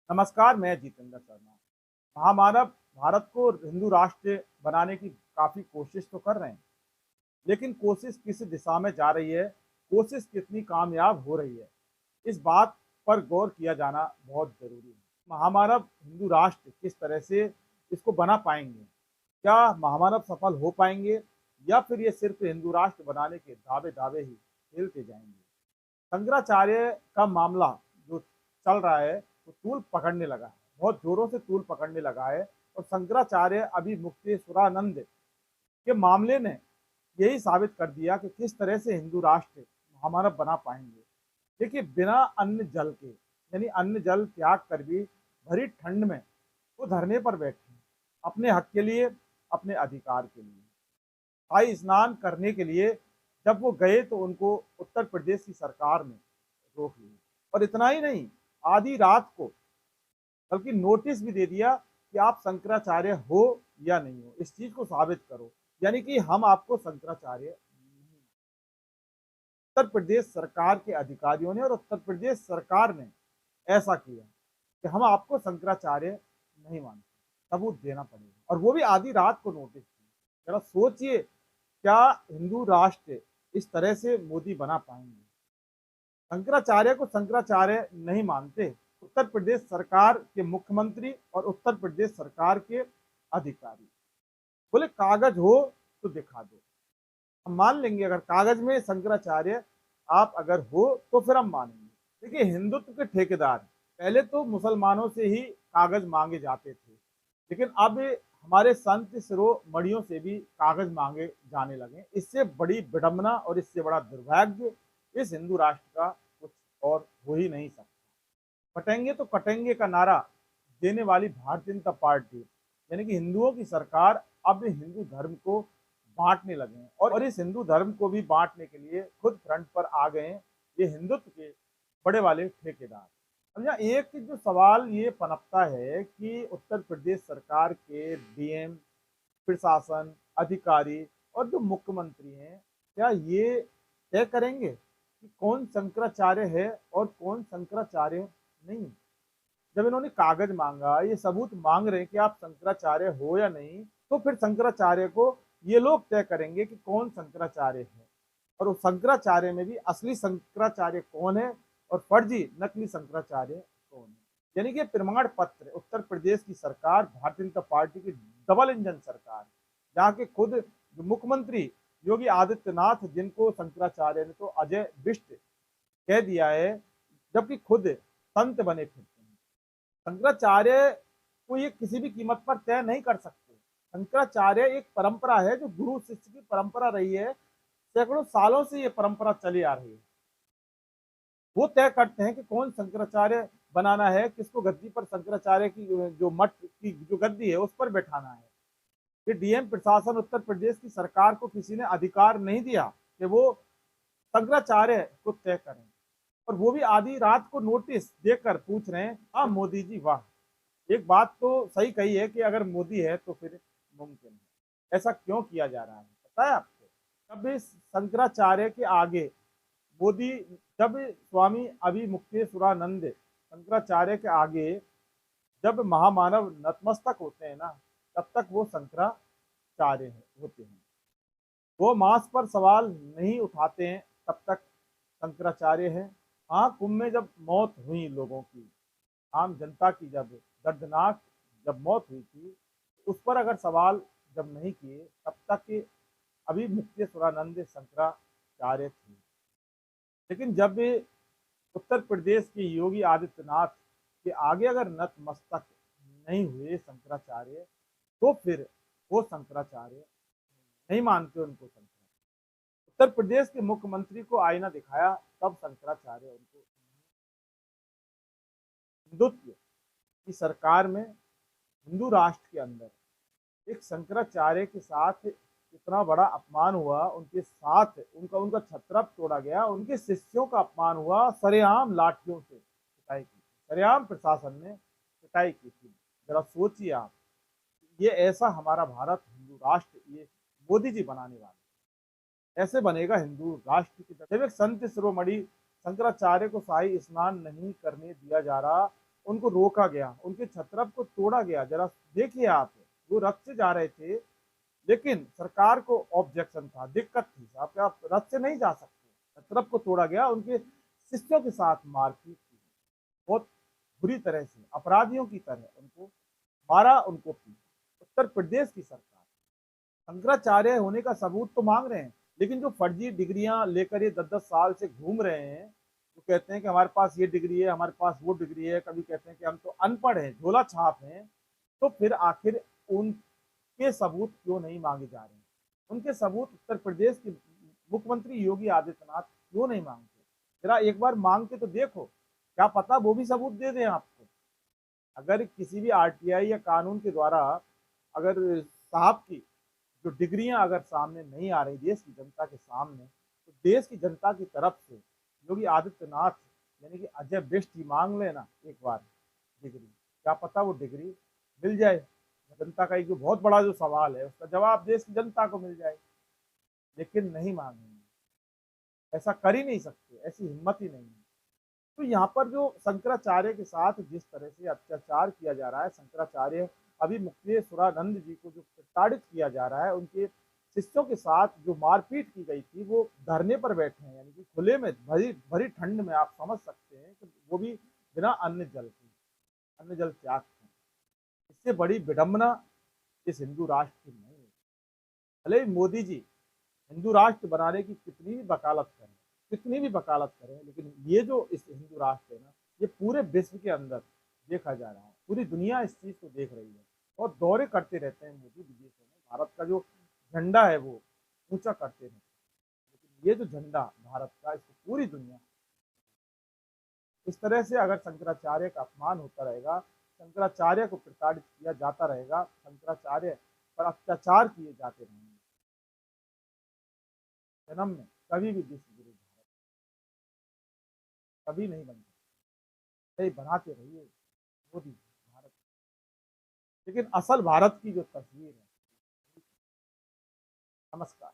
नमस्कार, मैं जितेंद्र शर्मा। महामानव भारत को हिंदू राष्ट्र बनाने की काफ़ी कोशिश तो कर रहे हैं, लेकिन कोशिश किस दिशा में जा रही है, कोशिश कितनी कामयाब हो रही है, इस बात पर गौर किया जाना बहुत ज़रूरी है। महामानव हिंदू राष्ट्र किस तरह से इसको बना पाएँगे? क्या महामानव सफल हो पाएँगे या फिर ये सिर्फ़ हिंदू राष्ट्र बनाने के दावे-दावे ही खेलते जाएँगे? शंकराचार्य का मामला जो चल रहा है, वो तूल पकड़ने लगा है, बहुत ज़ोरों से तूल पकड़ने लगा है और शंकराचार्य अभी मुक्तेश्वरानंद के मामले ने यही साबित कर दिया कि किस तरह से हिंदू राष्ट्र महामानव बना पाएँगे। देखिए, बिना अन्न जल के यानी अन्न जल त्याग कर भी भरी ठंड में वो धरने पर बैठे हैं, अपने हक के लिए, अपने अधिकार के लिए। भाई स्नान करने के लिए जब वो गए तो उनको उत्तर प्रदेश की सरकार ने रोक लिया और इतना ही नहीं, आधी रात को बल्कि नोटिस भी दे दिया कि आप शंकराचार्य हो या नहीं हो, इस चीज को साबित करो। यानी कि हम आपको शंकराचार्य नहीं। उत्तर प्रदेश सरकार के अधिकारियों ने और उत्तर प्रदेश सरकार ने ऐसा किया कि हम आपको शंकराचार्य नहीं मानते, सबूत देना पड़ेगा, और वो भी आधी रात को नोटिस दिया। जरा सोचिए, क्या हिंदू राष्ट्र इस तरह से मोदी बना पाएंगे? शंकराचार्य को शंकराचार्य नहीं मानते उत्तर प्रदेश सरकार के मुख्यमंत्री और उत्तर प्रदेश सरकार के अधिकारी। बोले कागज हो तो दिखा दो, हम मान लेंगे। अगर कागज में शंकराचार्य आप अगर हो तो फिर हम मानेंगे। देखिए, हिंदुत्व के ठेकेदार पहले तो मुसलमानों से ही कागज मांगे जाते थे, लेकिन अब हमारे संत शिरोमणियों से भी कागज मांगे जाने लगे। इससे बड़ी विडंबना और इससे बड़ा दुर्भाग्य इस हिंदू राष्ट्र का कुछ और हो ही नहीं सकता। कटेंगे तो कटेंगे का नारा देने वाली भारतीय जनता पार्टी यानी कि हिंदुओं की सरकार अब हिंदू धर्म को बांटने लगे हैं, और इस हिंदू धर्म को भी बांटने के लिए खुद फ्रंट पर आ गए हैं ये हिंदुत्व के बड़े वाले ठेकेदार। अब यहाँ एक जो सवाल ये पनपता है कि उत्तर प्रदेश सरकार के डीएम, प्रशासन, अधिकारी और जो मुख्यमंत्री हैं, क्या ये तय करेंगे कि कौन शंकराचार्य है और कौन शंकराचार्य नहीं? जब इन्होंने कागज मांगा, ये सबूत मांग रहे हैं कि आप शंकराचार्य हो या नहीं, तो फिर शंकराचार्य को ये लोग तय करेंगे कि कौन शंकराचार्य है, और उस शंकराचार्य में भी असली शंकराचार्य कौन है और फर्जी नकली शंकराचार्य कौन है। यानी कि प्रमाण पत्र उत्तर प्रदेश की सरकार, भारतीय जनता पार्टी की डबल इंजन सरकार, जहाँ के खुद जो मुख्यमंत्री योगी आदित्यनाथ, जिनको शंकराचार्य ने तो अजय बिष्ट कह दिया है, जबकि खुद संत बने फिरते हैं। शंकराचार्य को ये किसी भी कीमत पर तय नहीं कर सकते। शंकराचार्य एक परंपरा है, जो गुरु शिष्य की परंपरा रही है, सैकड़ों सालों से ये परंपरा चली आ रही है। वो तय करते हैं कि कौन शंकराचार्य बनाना है, किसको गद्दी पर शंकराचार्य की जो मठ की जो गद्दी है उस पर बैठाना है। ये डीएम, प्रशासन, उत्तर प्रदेश की सरकार को किसी ने अधिकार नहीं दिया कि वो शंकराचार्य को तय करें, और वो भी आधी रात को नोटिस देकर पूछ रहे हैं। हाँ मोदी जी, वाह! एक बात तो सही कही है कि अगर मोदी है तो फिर मुमकिन है। ऐसा क्यों किया जा रहा है पता है आपको? जब इस शंकराचार्य के आगे मोदी, जब स्वामी अभिमुक्तेश्वरानंद शंकराचार्य के आगे जब महामानव नतमस्तक होते हैं ना, तब तक वो शंकराचार्य होते हैं। वो मांस पर सवाल नहीं उठाते हैं, तब तक शंकराचार्य है। हाँ, कुंभ में जब मौत हुई लोगों की, आम जनता की जब दर्दनाक जब मौत हुई थी, उस पर अगर सवाल जब नहीं किए, तब तक कि अभी मुक्तेश्वरानंद शंकराचार्य थे। लेकिन जब उत्तर प्रदेश के योगी आदित्यनाथ के आगे अगर नतमस्तक नहीं हुए शंकराचार्य, तो फिर वो शंकराचार्य नहीं मानते उनको। शंकराचार्य उत्तर प्रदेश के मुख्यमंत्री को आईना दिखाया, तब शंकराचार्य उनको। हिंदुत्व की सरकार में, हिंदू राष्ट्र के अंदर एक शंकराचार्य के साथ इतना बड़ा अपमान हुआ, उनके साथ उनका उनका छत्रप तोड़ा गया, उनके शिष्यों का अपमान हुआ, सरेआम लाठियों से पिटाई की, सरेआम प्रशासन ने पिटाई की थी। जरा सोचिए आप, ये ऐसा हमारा भारत हिंदू राष्ट्र ये मोदी जी बनाने वाले, ऐसे बनेगा हिंदू राष्ट्र की? जब एक संत शिरोमणि शंकराचार्य को शाही स्नान नहीं करने दिया जा रहा उनको रोका गया, उनके छत्रप को तोड़ा गया। जरा देखिए आप, वो रथ से जा रहे थे, लेकिन सरकार को ऑब्जेक्शन था, दिक्कत थी, आप रथ से नहीं जा सकते। छत्रप को तोड़ा गया, उनके शिष्यों के साथ मारपीट की, बहुत बुरी तरह से अपराधियों की तरह उनको मारा, उनको पीटा। उत्तर प्रदेश की सरकार शंकराचार्य होने का सबूत तो मांग रहे हैं, लेकिन जो फर्जी डिग्रियां लेकर ये 10-10 साल से घूम रहे हैं, जो कहते हैं कि हमारे पास ये डिग्री है, हमारे पास वो डिग्री है, कभी कहते हैं कि हम तो अनपढ़ हैं, झोला छाप हैं, तो फिर आखिर उनके सबूत क्यों नहीं मांगे जा रहे हैं? उनके सबूत उत्तर प्रदेश के मुख्यमंत्री योगी आदित्यनाथ क्यों नहीं मांगते? जरा एक बार मांग के तो देखो, क्या पता वो भी सबूत दे दें आपको। अगर किसी भी आरटीआई या कानून के द्वारा अगर साहब की जो डिग्रियां अगर सामने नहीं आ रही देश की जनता के सामने, तो देश की जनता की तरफ से योगी आदित्यनाथ यानी कि अजय बिष्ट ही मांग लेना एक बार डिग्री, क्या पता वो डिग्री मिल जाए। जनता का एक जो बहुत बड़ा जो सवाल है, उसका जवाब देश की जनता को मिल जाए, लेकिन नहीं मांगेंगे, ऐसा कर ही नहीं सकते, ऐसी हिम्मत ही नहीं है। तो यहाँ पर जो शंकराचार्य के साथ जिस तरह से अत्याचार किया जा रहा है, शंकराचार्य अभी मुक्तेश्वरानंद जी को जो प्रताड़ित किया जा रहा है, उनके शिष्यों के साथ जो मारपीट की गई थी, वो धरने पर बैठे हैं, यानी कि खुले में भरी भरी ठंड में, आप समझ सकते हैं कि वो भी बिना अन्न जल के, अन्न जल त्याग के। इससे बड़ी विडंबना इस हिंदू राष्ट्र की नहीं है। भले ही मोदी जी हिंदू राष्ट्र बनाने की कितनी भी वकालत करें, कितनी भी वकालत करें, लेकिन ये जो इस हिंदू राष्ट्र है ना, ये पूरे विश्व के अंदर देखा जा रहा है, पूरी दुनिया इस चीज को देख रही है, और दौरे करते रहते हैं मोदी विदेशों में, भारत का जो झंडा है वो ऊंचा करते रहते हैं। लेकिन ये जो झंडा भारत का, इसको पूरी दुनिया, इस तरह से अगर शंकराचार्य का अपमान होता रहेगा, शंकराचार्य को प्रताड़ित किया जाता रहेगा, शंकराचार्य पर अत्याचार किए जाते रहेंगे, जन्म में कभी भी विश्व गुरु भारत कभी नहीं बन सकते। यही बनाते रहिए मोदी भारत, लेकिन असल भारत की जो तस्वीर है। नमस्कार।